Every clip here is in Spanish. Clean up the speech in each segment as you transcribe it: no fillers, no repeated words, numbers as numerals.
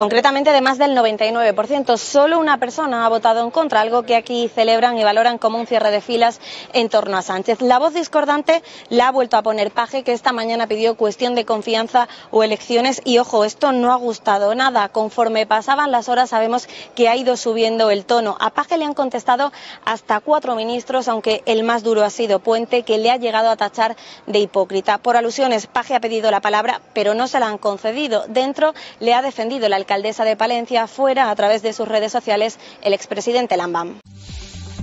Concretamente de más del 99%. Solo una persona ha votado en contra, algo que aquí celebran y valoran como un cierre de filas en torno a Sánchez. La voz discordante la ha vuelto a poner Paje, que esta mañana pidió cuestión de confianza o elecciones. Y ojo, esto no ha gustado nada. Conforme pasaban las horas sabemos que ha ido subiendo el tono. A Paje le han contestado hasta 4 ministros, aunque el más duro ha sido Puente, que le ha llegado a tachar de hipócrita. Por alusiones, Paje ha pedido la palabra, pero no se la han concedido. Dentro le ha defendido la alcaldesa de Palencia, fuera, a través de sus redes sociales, el expresidente Lambán.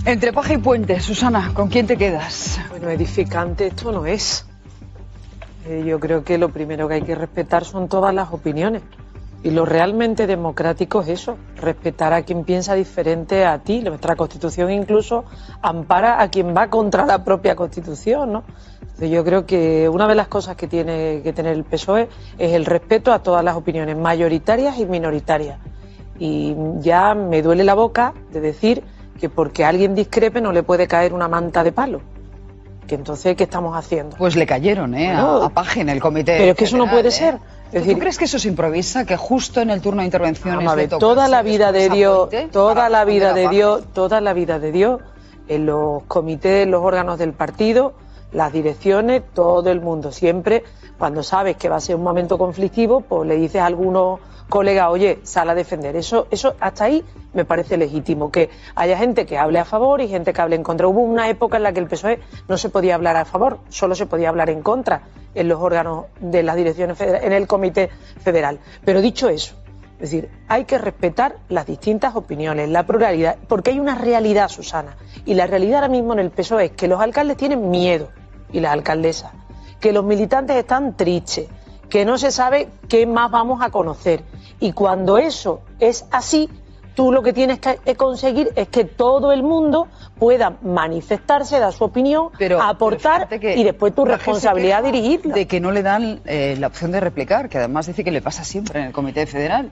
Entre Paje y Puente, Susana, ¿con quién te quedas? Bueno, edificante esto no es. Yo creo que lo primero que hay que respetar son todas las opiniones. Y lo realmente democrático es eso, respetar a quien piensa diferente a ti. Nuestra Constitución incluso ampara a quien va contra la propia Constitución, ¿no? Entonces yo creo que una de las cosas que tiene que tener el PSOE es el respeto a todas las opiniones, mayoritarias y minoritarias. Y ya me duele la boca de decir que porque alguien discrepe no le puede caer una manta de palo. Que entonces, ¿qué estamos haciendo? Pues le cayeron, bueno, a Paje en el comité. Pero es que eso no puede ser. Es decir, ¿tú crees que eso se improvisa? Que justo en el turno de intervenciones a ver, toda la vida de Dios, toda la vida de Dios, en los comités, en los órganos del partido, las direcciones, todo el mundo, siempre, cuando sabes que va a ser un momento conflictivo, pues le dices a algunos colegas, oye, sal a defender. Eso hasta ahí me parece legítimo, que haya gente que hable a favor y gente que hable en contra. Hubo una época en la que el PSOE no se podía hablar a favor, solo se podía hablar en contra en los órganos de las direcciones federales, en el comité federal. Pero dicho eso, es decir, hay que respetar las distintas opiniones, la pluralidad, porque hay una realidad, Susana, y la realidad ahora mismo en el PSOE es que los alcaldes tienen miedo, y las alcaldesas, que los militantes están tristes, que no se sabe qué más vamos a conocer, y cuando eso es así, tú lo que tienes que conseguir es que todo el mundo pueda manifestarse, dar su opinión, aportar, y después tu responsabilidad dirigirla. De que no le dan la opción de replicar, que además dice que le pasa siempre en el Comité Federal.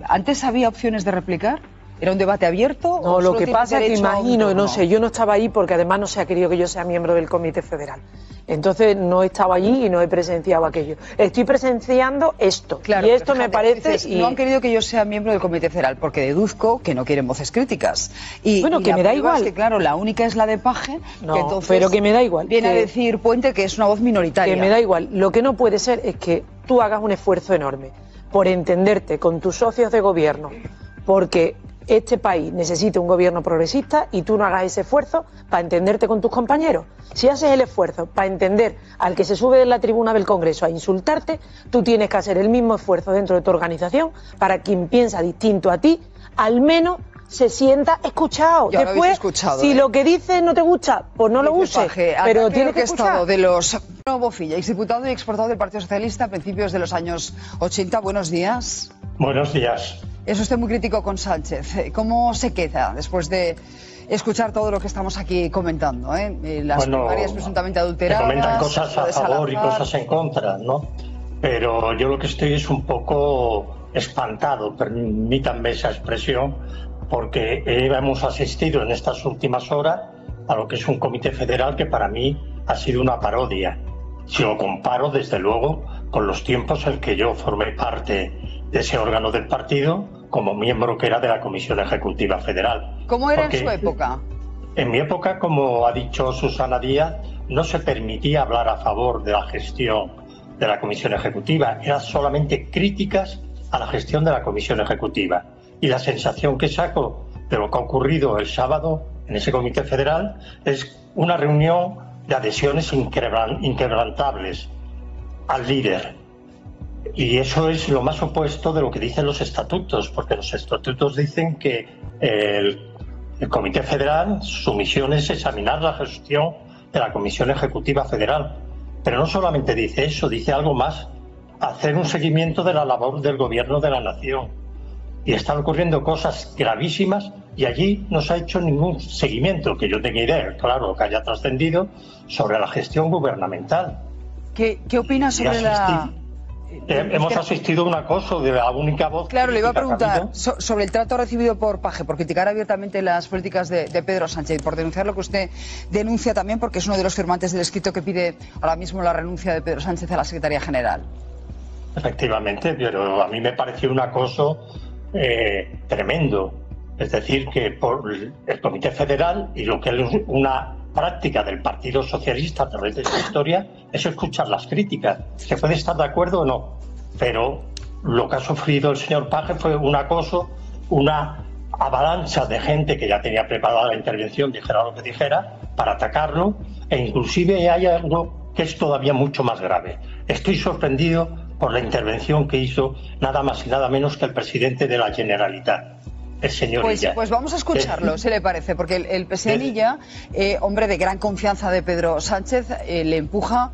¿Antes había opciones de replicar? ¿Era un debate abierto? No, lo que pasa es que imagino, no sé, yo no estaba ahí porque además no se ha querido que yo sea miembro del Comité Federal. Entonces no he estado allí y no he presenciado aquello. Estoy presenciando esto, claro, y esto me parece... Dices, no han querido que yo sea miembro del Comité Federal porque deduzco que no quieren voces críticas. Y, bueno, que me da igual. Es que, claro, la única es la de Paje, no, que entonces pero que me da igual. Viene a decir Puente que es una voz minoritaria. Que me da igual. Lo que no puede ser es que tú hagas un esfuerzo enorme por entenderte con tus socios de gobierno, porque este país necesita un gobierno progresista y tú no hagas ese esfuerzo para entenderte con tus compañeros. Si haces el esfuerzo para entender al que se sube de la tribuna del Congreso a insultarte, tú tienes que hacer el mismo esfuerzo dentro de tu organización para quien piensa distinto a ti, al menos se sienta escuchado. Después, escuchado, si lo que dices no te gusta, pues no lo uses, Paje, pero tienes que escuchar. De los Bofilla, exdiputado y exportador del Partido Socialista a principios de los años 80. Buenos días. Buenos días. Es usted muy crítico con Sánchez. ¿Cómo se queda después de escuchar todo lo que estamos aquí comentando? Las primarias presuntamente adulteradas. Se comentan cosas a favor y cosas en contra, ¿no? Pero yo lo que estoy es un poco espantado, permítanme esa expresión, porque hemos asistido en estas últimas horas a lo que es un comité federal que para mí ha sido una parodia. Si lo comparo, desde luego, con los tiempos en que yo formé parte de ese órgano del partido como miembro que era de la Comisión Ejecutiva Federal. ¿Cómo era en su época? En mi época, como ha dicho Susana Díaz, no se permitía hablar a favor de la gestión de la Comisión Ejecutiva, eran solamente críticas a la gestión de la Comisión Ejecutiva. Y la sensación que saco de lo que ha ocurrido el sábado en ese Comité Federal es una reunión de adhesiones inquebrantables al líder. Y eso es lo más opuesto de lo que dicen los estatutos, porque los estatutos dicen que el Comité Federal, su misión es examinar la gestión de la Comisión Ejecutiva Federal. Pero no solamente dice eso, dice algo más, hacer un seguimiento de la labor del Gobierno de la Nación. Y están ocurriendo cosas gravísimas y allí no se ha hecho ningún seguimiento, que yo tenga idea, claro, que haya trascendido, sobre la gestión gubernamental. ¿Qué opina sobre hemos asistido a un acoso de la única voz. Claro, le iba a preguntar sobre el trato recibido por Paje, por criticar abiertamente las políticas de Pedro Sánchez, por denunciar lo que usted denuncia también, porque es uno de los firmantes del escrito que pide ahora mismo la renuncia de Pedro Sánchez a la Secretaría General. Efectivamente, pero a mí me pareció un acoso tremendo. Es decir, que por el Comité Federal y lo que es una práctica del Partido Socialista a través de su historia es escuchar las críticas. Se puede estar de acuerdo o no, pero lo que ha sufrido el señor Paje fue un acoso, una avalancha de gente que ya tenía preparada la intervención, dijera lo que dijera, para atacarlo, e inclusive hay algo que es todavía mucho más grave. Estoy sorprendido por la intervención que hizo nada más y nada menos que el presidente de la Generalitat, el señor Illa. Pues vamos a escucharlo, si le parece, porque el presidente Illa, hombre de gran confianza de Pedro Sánchez, le empuja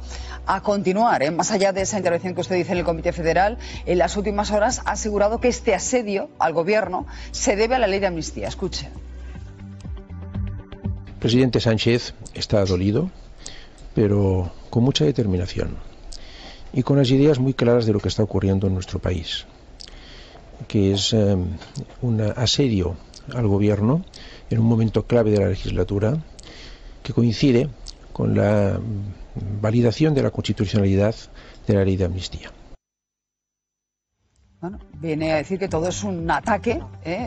a continuar. Más allá de esa intervención que usted dice en el Comité Federal, en las últimas horas ha asegurado que este asedio al gobierno se debe a la ley de amnistía. Escuche. El presidente Sánchez está dolido, pero con mucha determinación y con las ideas muy claras de lo que está ocurriendo en nuestro país, que es un asedio al gobierno en un momento clave de la legislatura que coincide con la validación de la constitucionalidad de la ley de amnistía. Bueno, viene a decir que todo es un ataque,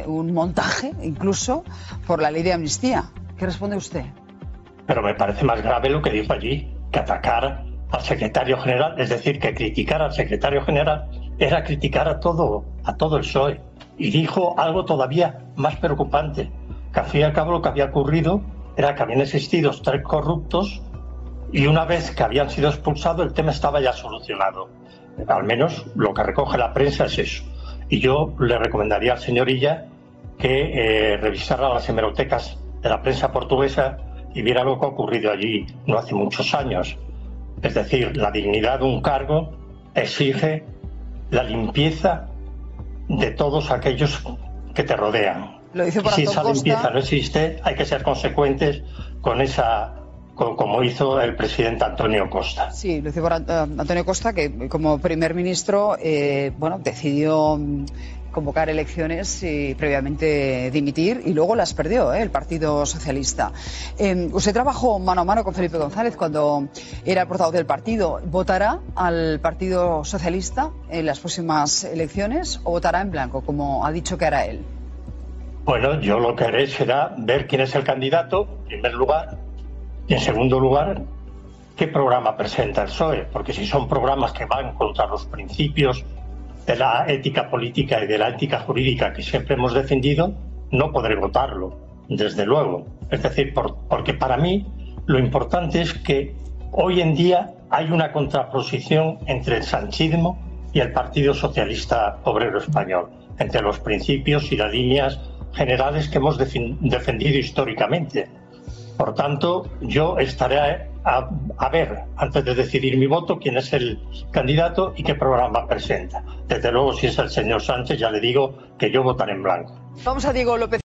un montaje, incluso por la ley de amnistía. ¿Qué responde usted? Pero me parece más grave lo que dijo allí, que atacar al secretario general, es decir, que criticar al secretario general era criticar a todo el PSOE. Y dijo algo todavía más preocupante, que al fin y al cabo lo que había ocurrido era que habían existido 3 corruptos y una vez que habían sido expulsados el tema estaba ya solucionado. Al menos lo que recoge la prensa es eso. Y yo le recomendaría al señor Illa que revisara las hemerotecas de la prensa portuguesa y viera lo que ha ocurrido allí no hace muchos años. Es decir, la dignidad de un cargo exige la limpieza de todos aquellos que te rodean. Lo dice por si Antón esa limpieza Costa. no existe, hay que ser consecuentes con esa, como hizo el presidente Antonio Costa. Sí, lo dice por Antonio Costa, que como primer ministro decidió convocar elecciones y previamente dimitir, y luego las perdió el Partido Socialista. Usted trabajó mano a mano con Felipe González cuando era el portavoz del partido. ¿Votará al Partido Socialista en las próximas elecciones o votará en blanco, como ha dicho que hará él? Bueno, yo lo que haré será ver quién es el candidato, en primer lugar, y en segundo lugar, qué programa presenta el PSOE, porque si son programas que van contra los principios de la ética política y de la ética jurídica que siempre hemos defendido, no podré votarlo, desde luego. Es decir, porque para mí lo importante es que hoy en día hay una contraposición entre el sanchismo y el Partido Socialista Obrero Español, entre los principios y las líneas generales que hemos defendido históricamente. Por tanto, yo estaré a ver, antes de decidir mi voto, quién es el candidato y qué programa presenta. Desde luego, si es el señor Sánchez, ya le digo que yo votaré en blanco. Vamos a Diego López.